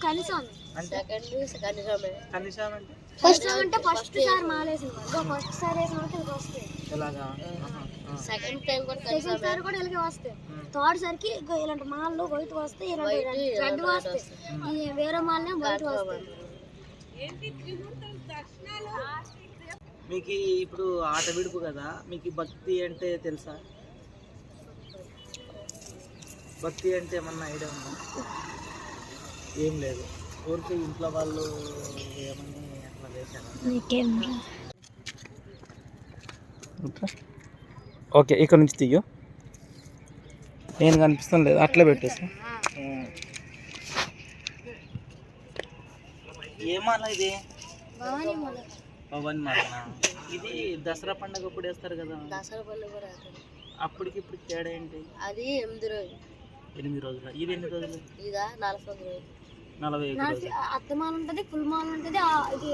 కనిస్వామి అంటే ఫస్ట్ అంటే first sir మాలేసిన first sir వేసిన వాళ్ళకి వస్తాయి ఎలాగా సెకండ్ సార్ కూడా ఇలాగే వస్తాయి థర్డ్ సార్కి ఇలాంటి మాల్లో వైట్ వస్తాయి ఇలాంటి రెడ్ వస్తాయి వేరే మాల్నే వైట్ వస్తాయి. మీకు ఇప్పుడు ఆట విడుపు కదా, మీకు భక్తి అంటే తెలుసా? భక్తి అంటే ఏమన్నా ఐడియా ఉందా? ఏం లేదు, ఊరికి ఇంట్లో వాళ్ళు ఏమని అట్లా చేశారు. ఓకే, ఇక్కడ నుంచి తీయు, నేను కనిపిస్తాను లేదు అట్లా పెట్టేసి. ఏమాల ఇది? పవన్ మాల. ఇది దసరా పండుగ అప్పుడు వేస్తారు కదా? దసరా పండుగ కూడా అప్పటికి ఇప్పుడు తేడా ఏంటి? అది 8 రోజులు. 8 రోజులు. ఇది ఎన్ని రోజులు? ఇదా 40 రోజులు. 41 రోజులు. అత్తమాల ఉంటుంది, ఫుల్ మాల ఉంటుంది, ఇది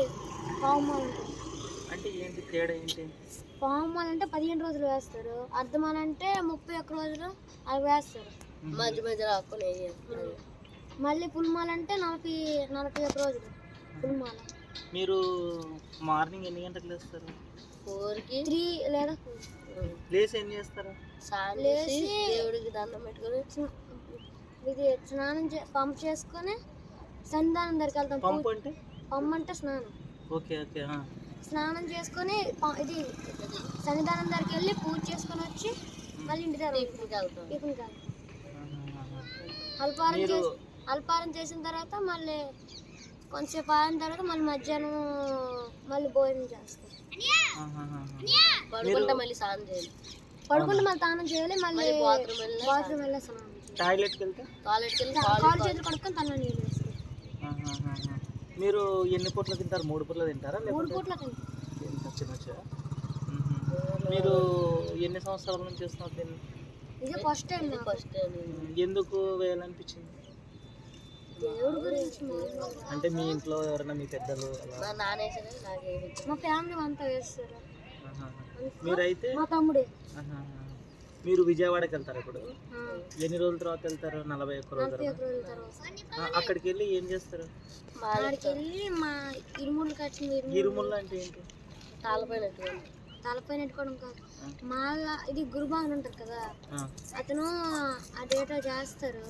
పావు మాల ఉంటుంది. అంటే ఏంటి తేడా ఏంటి? పావు మాల అంటే 15 రోజులు వేస్తారు, అర్ధమాల అంటే 31 రోజులు అవి వేస్తారు. మధ్య మధ్యలో ఆకులు మళ్ళీ ఫుల్ మాల అంటే 41 రోజులు ఫుల్ మాల. మీరు మార్నింగ్ ఎన్ని గంటలకు లేస్తారు? 4కి 3 లేదా 4. లేచి ఏం చేస్తారు? లేచి దేవుడికి దండం పెట్టుకొని ఇది స్నానం పంప్ చేసుకొని సన్నిధానం దగ్గరికి వెళ్తాం. పంప్ అంటే స్నానం. Okay okay. స్నానం చేసుకొని ఇది సన్నిధానం దగ్గరికి వెళ్ళి పూజ చేసుకొని వచ్చి మళ్ళీ ఇంటి దగ్గర టిఫిన్ కాదు అల్పారం చేసిన తర్వాత మళ్ళీ కొంచెంసేపు ఆగిన తర్వాత మళ్ళీ మధ్యాహ్నం మళ్ళీ భోజనం చేస్తాం. పడుకుంటే మళ్ళీ స్నానం చేయాలి, పడుకుంటే మళ్ళీ స్నానం చేయాలి, మళ్ళీ బాత్రూమ్ వెళ్ళి స్నానం టాయిలెట్కి వెళ్తే కాలు చేతులు కడుక్కొని తన నీళ్ళు వేస్తాం. మీరు ఎన్ని పూట్ల తింటారు? 3 పూట్ల తింటారా? 3 పూట్ల తింటాం. మీరు ఎన్ని సంవత్సరాల నుంచి చేస్తున్నారు దీన్ని? ఇది ఫస్ట్ టైం. ఎందుకు వేయాలనిపించింది? దేవుడి గురించి. అంటే మీ ఇంట్లో ఎవరైనా మీ పెద్దలు మా ఫ్యామిలీ అంతా వేస్తారు. మీరైతే మా తమ్ముడే. మీరు విజయవాడకి వెళ్తారు ఇప్పుడు? ఎన్ని రోజుల తర్వాత వెళ్తారు? 41 రోజుల తర్వాత. అక్కడికి వెళ్ళి ఏం చేస్తారు? అక్కడికి వెళ్ళి మా ఇరుముళ్ళు కట్టిన ఇరుముళ్ళు అంటే ఏంటి? తలపైన పెట్టుకోవడం కాదు, మళ్ళా ఇది గురుబాన్ ఉంటారు కదా, అతను అదేటో చేస్తారు,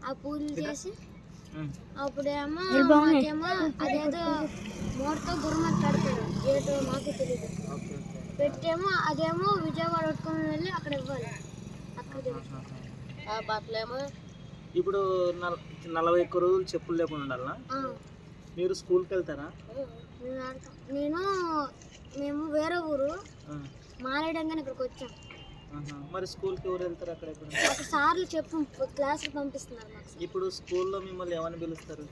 ఆ పూజలు చేసి అప్పుడేమో అదేదో మోడతో గురుమతి కడతారు, ఏటో మాకు తెలియదు, పెట్టేమో అదేమో విజయవాడ పట్టుకొని వెళ్ళి అక్కడ ఇవ్వాలి. అక్కడ ఆ బట్టలేమో ఇప్పుడు 41 రోజులు చెప్పులు లేకుండా ఉండాలా? మీరు స్కూల్కి వెళ్తారా? మేము వేరే ఊరు మారేడంగానే ఇక్కడికి వచ్చాం. మరి స్కూల్కి ఎవరు వెళ్తారు? అక్కడ సార్లు చెప్పు క్లాసులు పంపిస్తున్నారు. ఇప్పుడు స్కూల్లో మిమ్మల్ని ఏమని పిలుస్తారు?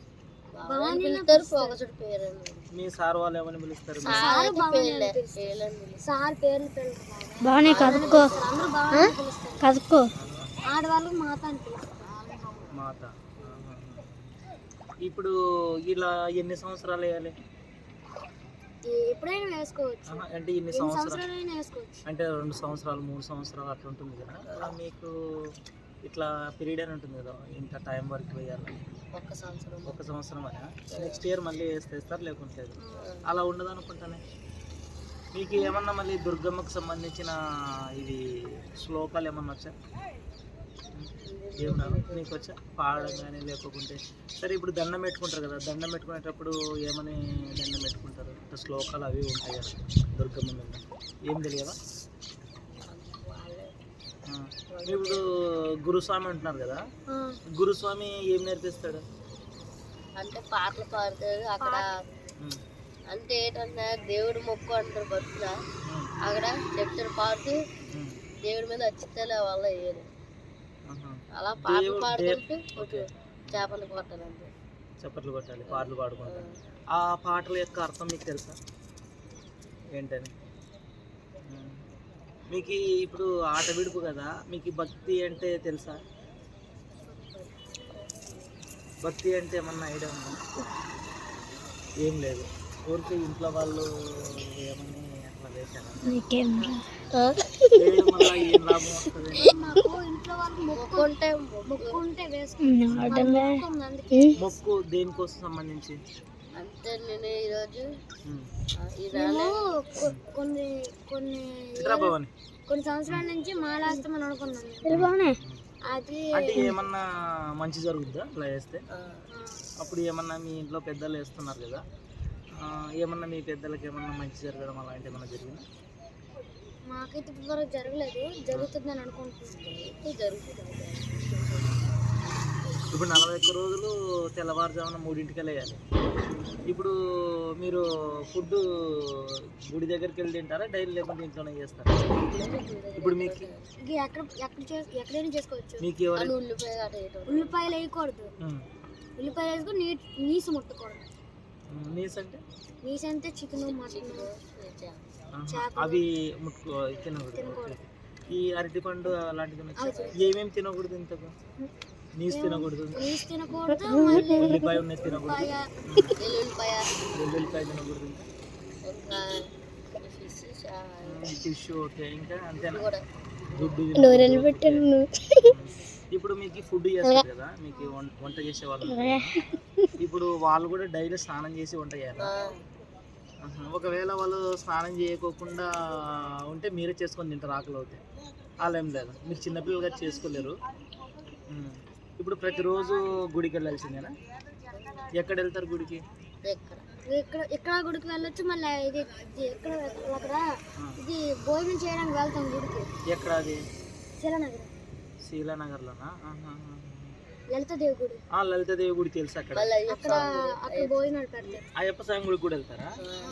పేరు. మీ సార్ వాళ్ళు ఏమని పిలుస్తారు? సార్ పేర్లు కదుకో ఆడవాళ్ళు మాత అని పిలుస్తారు. మాత. ఇప్పుడు ఇలా ఎన్ని సంవత్సరాలు వేయాలి? ఎప్పుడైనా వేసుకోవచ్చు. అంటే ఇన్ని సంవత్సరాలు వేసుకోవచ్చు. అంటే 2 సంవత్సరాలు 3 సంవత్సరాలు అట్లా ఉంటుంది కదా, మీకు ఇట్లా పీరియడ్ అని ఉంటుంది కదా, ఇంత టైం వరకు వేయాలి? 1 సంవత్సరం అయినా నెక్స్ట్ ఇయర్ మళ్ళీ వేస్తారు లేకుంటే లేదు, అలా ఉండదు అనుకుంటానే. మీకు ఏమన్నా మళ్ళీ దుర్గమ్మకు సంబంధించిన ఇది శ్లోకాలు ఏమన్నా వచ్చా? ఏమన్నా మీకు వచ్చా పాడడం కానీ లేకపోతే? సరే, ఇప్పుడు దండం పెట్టుకుంటారు కదా, దండం పెట్టుకునేటప్పుడు ఏమని దండం పెట్టుకుంటారు? శ్లోకాలు అవి ఉంటాయి కదా దుర్గమ్మ మీద, ఏం తెలియదా? ఇప్పుడు గురుస్వామి అంటున్నారు కదా, గురుస్వామి ఏం నేర్పిస్తాడు? అంటే పాటలు పాడతాడు అక్కడ. అంటే ఏంటంటే దేవుడు మొక్కు అంటారు భక్తుల, అక్కడ చెప్తారు పాడుతూ దేవుడి మీద అచ్చితేలే వల్ల వేయరు. అలా పాటలు పాడుకుంటూ చేపలు కొట్టాలంటే చప్పట్లు కొట్టాలి, పాటలు పాడుకుంటారు. ఆ పాటల యొక్క అర్థం మీకు తెలుసా ఏంటని? మీకు ఇప్పుడు ఆట విడుపు కదా, మీకు భక్తి అంటే తెలుసా? భక్తి అంటే ఏమన్నా ఐడియా ఉందా? ఏం లేదు, ఊరికి ఇంట్లో వాళ్ళు ఏమని అట్లా చేశారు. వేయడం వల్ల ఏం లాభం వస్తుంది? మాకు ఇంట్లో వాళ్ళు మొక్కుంటే వేసుకుంటాం. అందుకే మొక్కు దేనికోసం సంబంధించి? అంటే నేను ఈరోజు మేము కొన్ని కొన్ని ఇట్రా భవాని. కొన్ని సంవత్సరాల నుంచి మాలేస్తామని అనుకున్నాను. అది అంటే ఏమన్నా మంచి జరుగుద్దా అట్లా వేస్తే? అప్పుడు ఏమన్నా మీ ఇంట్లో పెద్దలు వేస్తున్నారు కదా, ఏమన్నా మీ పెద్దలకి ఏమన్నా మంచి జరగడం అలాంటి ఏమన్నా జరిగిందా? మాకైతే ఇప్పటివరకు జరగలేదు, జరుగుతుందని అనుకుంటున్నాను. జరుగుతుంది. ఇప్పుడు 41 రోజులు తెల్లవారుజామున 3ంటికి వేయాలి. ఇప్పుడు మీరు ఫుడ్ గుడి దగ్గరికి వెళ్ళి తింటారా డైలీ, లేకపోతే ఇంట్లోనే చేస్తారా? ఇప్పుడు మీకు ఎక్కడైనా చేసుకోవచ్చు. మీకు ఎవరు ఉల్లిపాయలు వేయకూడదు, ఉల్లిపాయలు వేసుకొని నీసు ముట్టకూడదు. నీస్ అంటే? నీసు అంటే చికెన్, మటన్, అవి తినకూడదు. ఈ అరటిపండు అలాంటిది ఏమేమి తినకూడదు? ఇంతకు నీసు తినకూడదు, నీసు తినకూడదు, ఉల్లిపాయ ఉన్నది తినకూడదు, వెల్లుల్లిపాయ తినకూడదు, ఫిష్ ఓకే, ఇంకా అంతేనా? గుడ్డు తినకూడదు. ఇప్పుడు మీకు ఫుడ్ చేస్తారు కదా, మీకు వంట చేసే వాళ్ళు ఇప్పుడు వాళ్ళు కూడా డైలీ స్నానం చేసి వంట చేయాలి. ఒకవేళ వాళ్ళు స్నానం చేయకోకుండా ఉంటే మీరే చేసుకొని తింటారు ఆకలి అవుతే? అలా ఏం లేదు, మీరు చిన్నపిల్లలుగా చేసుకోలేరు. ఇప్పుడు ప్రతిరోజు గుడికి వెళ్ళాల్సిందేనా? ఎక్కడ వెళ్తారు గుడికి? ఎక్కడ గుడికి వెళ్ళొచ్చు. మళ్ళీ ఇది ఎక్కడ అక్కడ ఇది భోజనం చేయడానికి వెళ్తాం గుడికి. ఎక్కడ అది? శీలానగర్. శీలానగర్లోనా? లలితాదేవి గుడి. లలితాదేవి గుడి తెలుసు. అక్కడ అక్కడ భోజనాలు పెడతారు. అయ్యప్ప స్వామి గుడికి కూడా వెళ్తారా?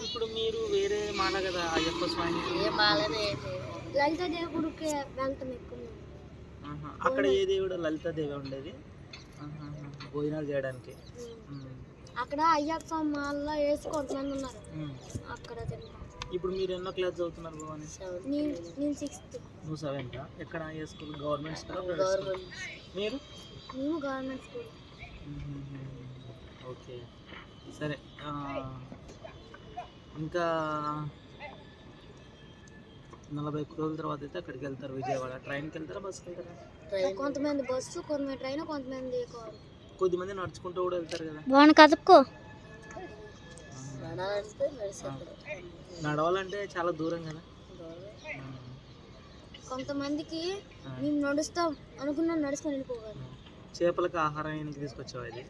ఇప్పుడు మీరు వేరే మాల కదా అయ్యప్ప స్వామి, లలితాదేవి గుడికి వెళ్తాం ఎక్కువ. అక్కడ ఏ దేవుడు? లలితాదేవి ఉండేది భోజనాలు చేయడానికి. అక్కడ అయ్యప్ప స్వామి మాలలో వేసి కొంతమంది ఉన్నారు అక్కడ తింటాం. ఇప్పుడు మీరు ఎన్నో క్లాస్ చదువుతున్నారు భవాని? నేను 6th. నువ్వు 7th? ఎక్కడ ఏ స్కూల్? Government school? మీరు? మేము గవర్నమెంట్ స్కూల్. ఓకే సరే. ఇంకా 41 రోజుల తర్వాత అయితే అక్కడికి వెళ్తారు విజయవాడ. ట్రైన్కి వెళ్తారా, బస్కి వెళ్తారా? కొంతమంది బస్సు, కొంతమంది ట్రైన్, కొంతమంది కొద్దిమంది నడుచుకుంటూ కూడా వెళ్తారు కదా. నడవాలంటే చాలా దూరం కదా. కొంతమందికి మేము నడుస్తాం అనుకున్నాం, నడుచుకొని వెళ్ళిపోవాలి. చేపలకు ఆహారం ఏం తీసుకొచ్చావు? అది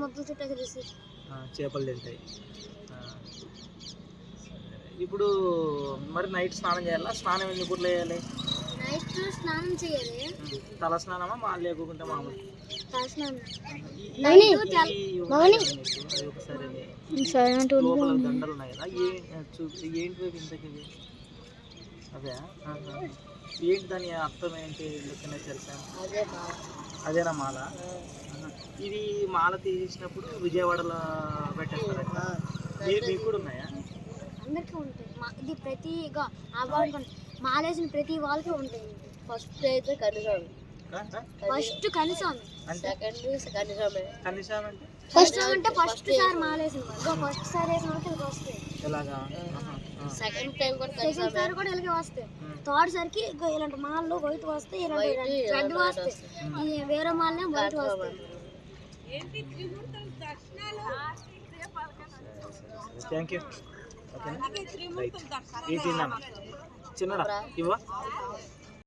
మొత్తం చుట్టాకి తీసి చేపలు తింటాయి. ఇప్పుడు మరి నైట్ స్నానం చేయాలా? స్నానం ఎన్ని పూటలు చేయాలి? నైట్ స్నానం చేయాలి. తల స్నానమా మా లేకుంటే మామూలు? తల స్నానం. లోపల దండలు ఉన్నాయి కదా, ఏంటి ఇంతకి? అదే ఏంటి దాని అర్థం ఏంటి? లెక్కనే తెలుసా? అదేనా మాల? ఇది మాల తీసినప్పుడు విజయవాడలో పెట్టేస్తారా? మీకు కూడా ఉన్నాయా? అందరికీ ఉంటాయి. ఇది ప్రతి మాలేసిన ప్రతి వాళ్ళకి ఉంటాయి. ఫస్ట్ అయితే కనీసం, ఫస్ట్ కనీసం, ఫస్ట్ అంటే ఫస్ట్ సార్ మాలేసిన వాళ్ళు, ఫస్ట్ సార్ వేసిన వాళ్ళకి వస్తాయి. సెకండ్ టైం సెకండ్ సార్ కూడా ఇలాగే వస్తాయి. థర్డ్ సార్కి ఇలాంటి మాల్లో వైట్ వస్తాయి, ఇలాంటి రెడ్ వస్తాయి. వేరే మాలనే వైట్ వస్తాయి. Thank you. ఓకేనా? రైట్. 18 చిన్నడా ఇవ్వ.